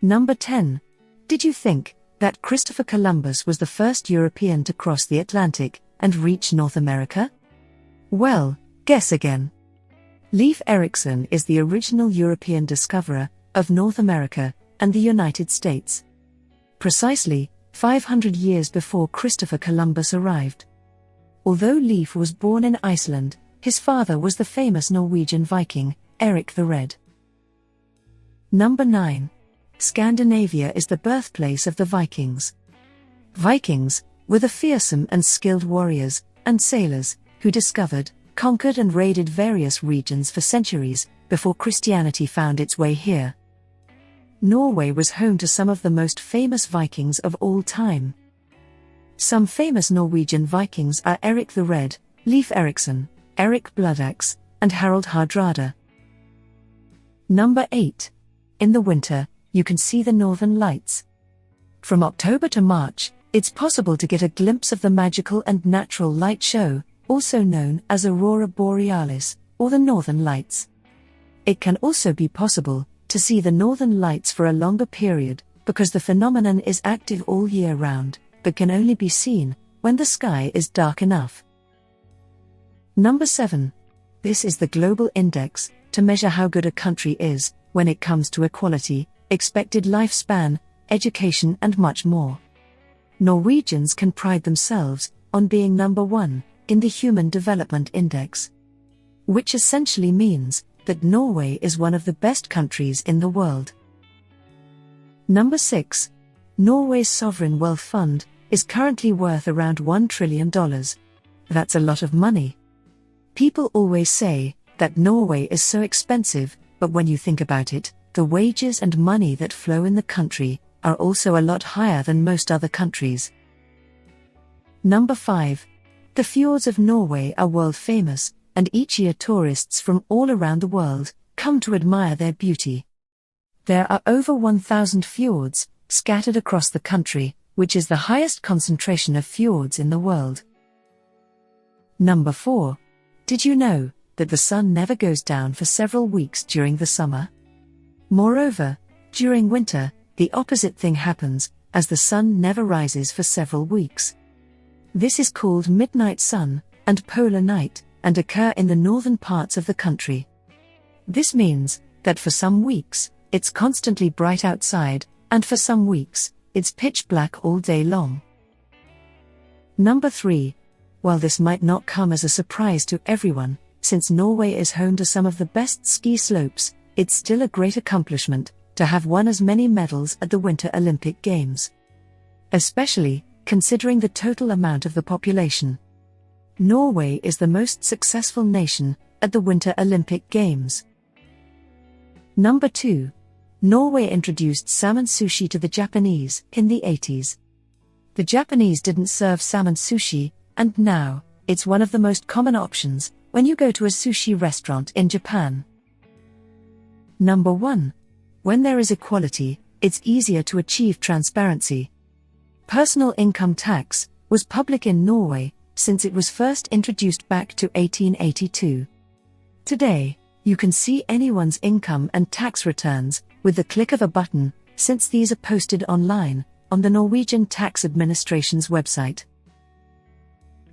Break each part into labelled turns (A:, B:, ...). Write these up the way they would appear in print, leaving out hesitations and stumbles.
A: Number 10. Did you think that Christopher Columbus was the first European to cross the Atlantic and reach North America? Well, guess again. Leif Erikson is the original European discoverer of North America and the United States. Precisely 500 years before Christopher Columbus arrived. Although Leif was born in Iceland, his father was the famous Norwegian Viking, Eric the Red. Number 9. Scandinavia is the birthplace of the Vikings. Vikings were the fearsome and skilled warriors and sailors who discovered, conquered and raided various regions for centuries before Christianity found its way here. Norway was home to some of the most famous Vikings of all time. Some famous Norwegian Vikings are Eric the Red, Leif Erikson, Eric Bloodaxe, and Harald Hardrada. Number 8. In the winter, you can see the northern lights. From October to March, it's possible to get a glimpse of the magical and natural light show, also known as Aurora Borealis, or the Northern Lights. It can also be possible to see the northern lights for a longer period, because the phenomenon is active all year round, but can only be seen when the sky is dark enough. Number 7. This is the global index to measure how good a country is when it comes to equality, expected lifespan, education and much more. Norwegians can pride themselves on being number 1 in the Human Development Index, which essentially means that Norway is one of the best countries in the world. Number 6. Norway's sovereign wealth fund is currently worth around $1 trillion. That's a lot of money. People always say that Norway is so expensive, but when you think about it, the wages and money that flow in the country are also a lot higher than most other countries. Number 5. The fjords of Norway are world famous, and each year tourists from all around the world come to admire their beauty. There are over 1,000 fjords scattered across the country, which is the highest concentration of fjords in the world. Number 4. Did you know that the sun never goes down for several weeks during the summer? Moreover, during winter, the opposite thing happens, as the sun never rises for several weeks. This is called midnight sun and polar night, and occur in the northern parts of the country. This means that for some weeks, it's constantly bright outside, and for some weeks, it's pitch black all day long. Number 3. While this might not come as a surprise to everyone, since Norway is home to some of the best ski slopes, it's still a great accomplishment to have won as many medals at the Winter Olympic Games. Especially considering the total amount of the population. Norway is the most successful nation at the Winter Olympic Games. Number 2. Norway introduced salmon sushi to the Japanese in the 80s. The Japanese didn't serve salmon sushi, and now, it's one of the most common options when you go to a sushi restaurant in Japan. Number 1. When there is equality, it's easier to achieve transparency. Personal income tax was public in Norway since it was first introduced back to 1882. Today, you can see anyone's income and tax returns with the click of a button, since these are posted online on the Norwegian Tax Administration's website.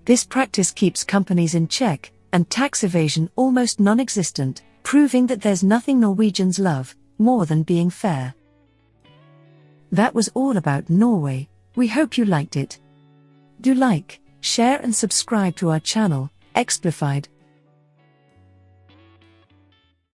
A: This practice keeps companies in check and tax evasion almost non-existent, proving that there's nothing Norwegians love more than being fair. That was all about Norway. We hope you liked it. Do like, share and subscribe to our channel, Explified,